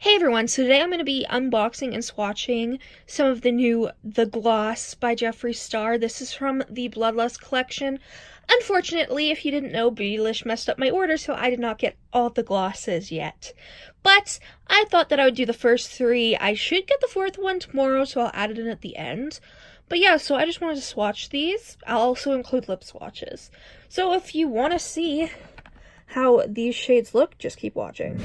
Hey everyone, so today I'm going to be unboxing and swatching some of the new The Gloss by Jeffree Star. This is from the Bloodlust collection. Unfortunately, if you didn't know, Beautylish messed up my order, so I did not get all the glosses yet. But I thought that I would do the first three. I should get the fourth one tomorrow, so I'll add it in at the end. But yeah, so I just wanted to swatch these. I'll also include lip swatches. So if you want to see how these shades look, just keep watching.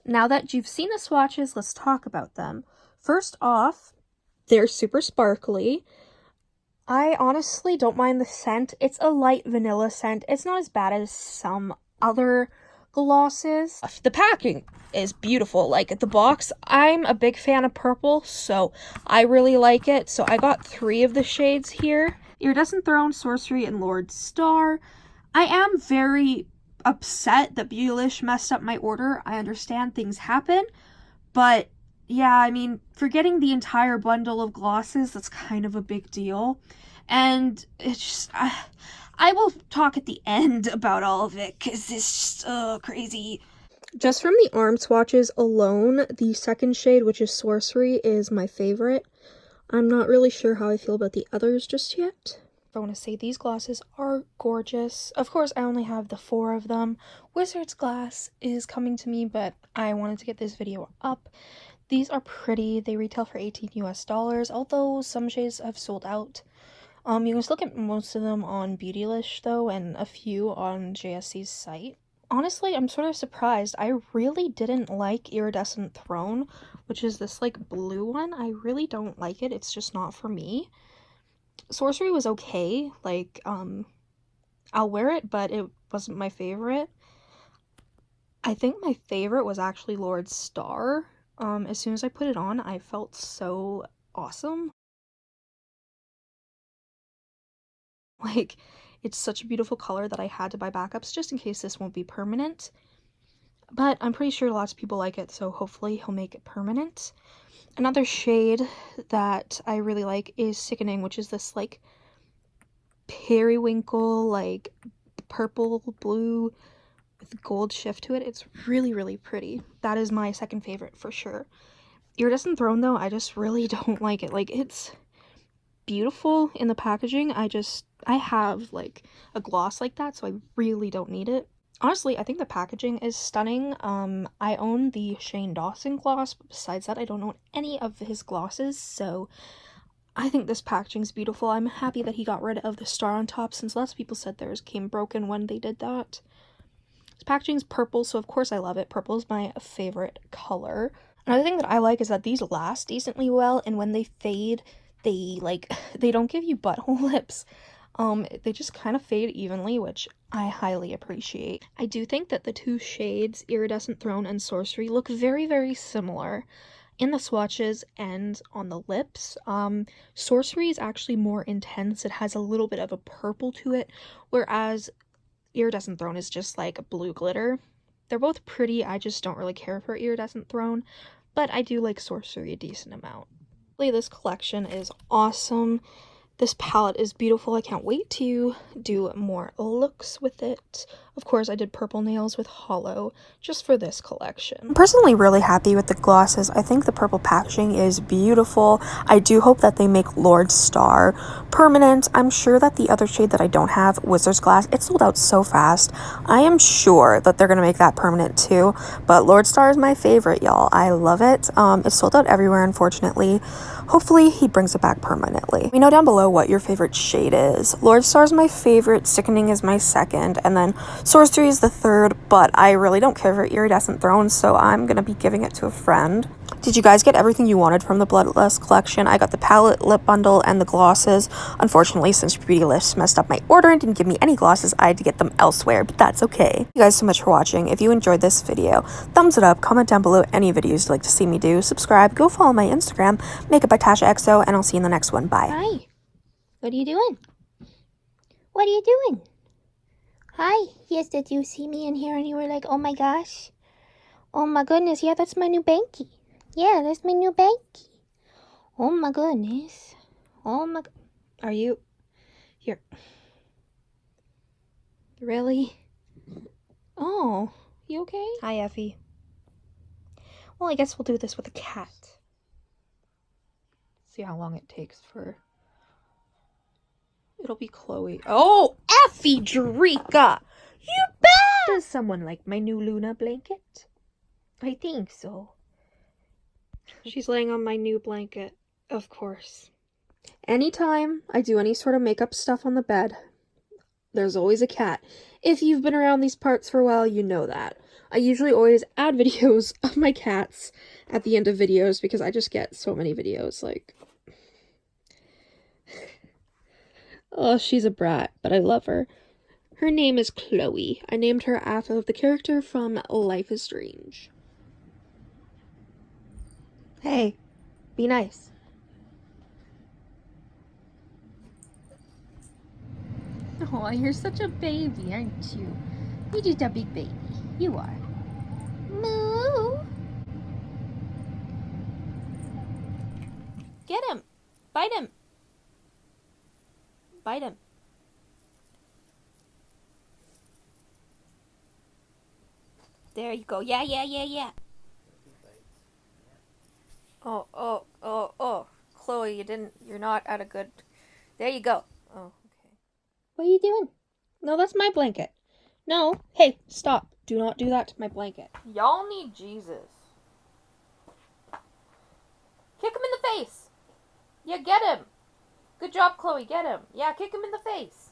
Now that you've seen the swatches, let's talk about them. First off, they're super sparkly. I honestly don't mind the scent. It's a light vanilla scent. It's not as bad as some other glosses. The packing is beautiful. Like the box, I'm a big fan of purple, so I really like it. So I got 3 of the shades here. Iridescent Throne, Sorcery, and Lord Star. I am very upset that Beautylish messed up my order. I understand things happen, but yeah, I mean, for getting the entire bundle of glosses, that's kind of a big deal. And it's just, I will talk at the end about all of it, because it's just crazy. Just from the arm swatches alone, the second shade, which is Sorcery, is my favorite. I'm not really sure how I feel about the others just yet. I want to say these glosses are gorgeous. Of course, I only have the 4 of them. Wizard's Glass is coming to me, but I wanted to get this video up. These are pretty. They retail for $18 US, although some shades have sold out. You can still get most of them on Beautylish though, and a few on JSC's site. Honestly, I'm sort of surprised. I really didn't like Iridescent Throne, which is this like blue one. I really don't like it. It's just not for me. Sorcery was okay. Like, I'll wear it, but it wasn't my favorite. I think my favorite was actually Lord Star. As soon as I put it on, I felt so awesome. Like, it's such a beautiful color that I had to buy backups just in case this won't be permanent. But I'm pretty sure lots of people like it, so hopefully he'll make it permanent. Another shade that I really like is Sickening, which is this, like, periwinkle, like, purple, blue, with gold shift to it. It's really, really pretty. That is my second favorite for sure. Iridescent Throne, though, I just really don't like it. Like, it's beautiful in the packaging. I have like a gloss like that, so I really don't need it. Honestly, I think the packaging is stunning. I own the Shane Dawson gloss, but besides that, I don't own any of his glosses, so I think this packaging's beautiful. I'm happy that he got rid of the star on top, since lots of people said theirs came broken when they did that. This packaging's purple, so of course I love it. Purple is my favorite color. Another thing that I like is that these last decently well, and when they fade, they don't give you butthole lips. They just kind of fade evenly, which I highly appreciate. I do think that the two shades, Iridescent Throne and Sorcery, look very, very similar in the swatches and on the lips. Sorcery is actually more intense. It has a little bit of a purple to it, whereas Iridescent Throne is just like a blue glitter. They're both pretty. I just don't really care for Iridescent Throne, but I do like Sorcery a decent amount. This collection is awesome. This palette is beautiful. I can't wait to do more looks with it. Of course, I did purple nails with Hollow just for this collection. I'm personally really happy with the glosses. I think the purple packaging is beautiful. I do hope that they make Lord Star permanent. I'm sure that the other shade that I don't have, Wizard's Glass, it sold out so fast. I am sure that they're going to make that permanent too. But Lord Star is my favorite, y'all. I love it. It's sold out everywhere, unfortunately. Hopefully, he brings it back permanently. Let me know down below what your favorite shade is. Lord Star is my favorite, Sickening is my second, and then Sorcery is the third, but I really don't care for Iridescent Throne, so I'm gonna be giving it to a friend. Did you guys get everything you wanted from the Bloodlust collection? I got the palette, lip bundle, and the glosses. Unfortunately, since Beautylish messed up my order and didn't give me any glosses, I had to get them elsewhere, but that's okay. Thank you guys so much for watching. If you enjoyed this video, thumbs it up, comment down below any videos you'd like to see me do, subscribe, go follow my Instagram, Makeup by TashaXO, and I'll see you in the next one. Bye. Hi. What are you doing? What are you doing? Hi. Yes, did you see me in here and you were like, oh my gosh. Oh my goodness. Yeah, that's my new banky. Yeah, that's my new banky. Oh my goodness. Oh my... Are you... Here. Really? Oh, you okay? Hi, Effie. Well, I guess we'll do this with a cat. See how long it takes for... It'll be Chloe. Oh, Effie Drika! You bet! Does someone like my new Luna blanket? I think so. She's laying on my new blanket, of course. Anytime I do any sort of makeup stuff on the bed, there's always a cat. If you've been around these parts for a while, you know that. I usually always add videos of my cats at the end of videos because I just get so many videos, like... Oh, she's a brat, but I love her. Her name is Chloe. I named her after the character from Life is Strange. Hey, be nice. Oh, you're such a baby, aren't you? You're just a big baby. You are. Moo. Get him! Bite him! Bite him. There you go. Yeah, yeah, yeah, yeah. Oh. Chloe, you're not at a good... There you go. Oh, okay. What are you doing? No, that's my blanket. No. Hey, stop. Do not do that to my blanket. Y'all need Jesus. Kick him in the face. Yeah, get him. Good job, Chloe. Get him. Yeah, kick him in the face.